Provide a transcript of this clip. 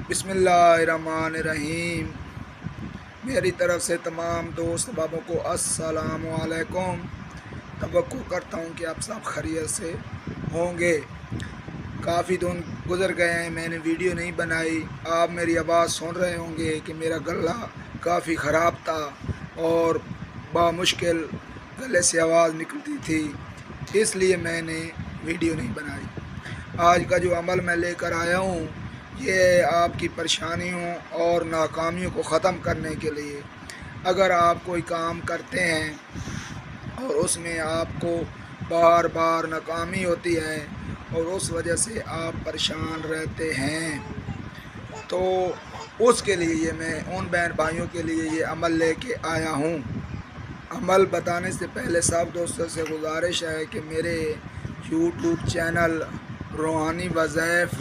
बिस्मिल्लाहिर्रहमानिर्रहीम। मेरी तरफ़ से तमाम दोस्त बाबों को अस्सलाम वालेकुम। तवक्को करता हूँ कि आप सब खैरियत से होंगे। काफ़ी दिन गुज़र गए हैं, मैंने वीडियो नहीं बनाई। आप मेरी आवाज़ सुन रहे होंगे कि मेरा गला काफ़ी ख़राब था और बामुश्किल गले से आवाज़ निकलती थी, इसलिए मैंने वीडियो नहीं बनाई। आज का जो अमल मैं लेकर आया हूँ ये आपकी परेशानियों और नाकामियों को ख़त्म करने के लिए। अगर आप कोई काम करते हैं और उसमें आपको बार बार नाकामी होती है और उस वजह से आप परेशान रहते हैं, तो उसके लिए मैं उन बहन भाइयों के लिए ये अमल लेके आया हूँ। अमल बताने से पहले सब दोस्तों से गुजारिश है कि मेरे यूट्यूब चैनल रूहानी वज़ैफ़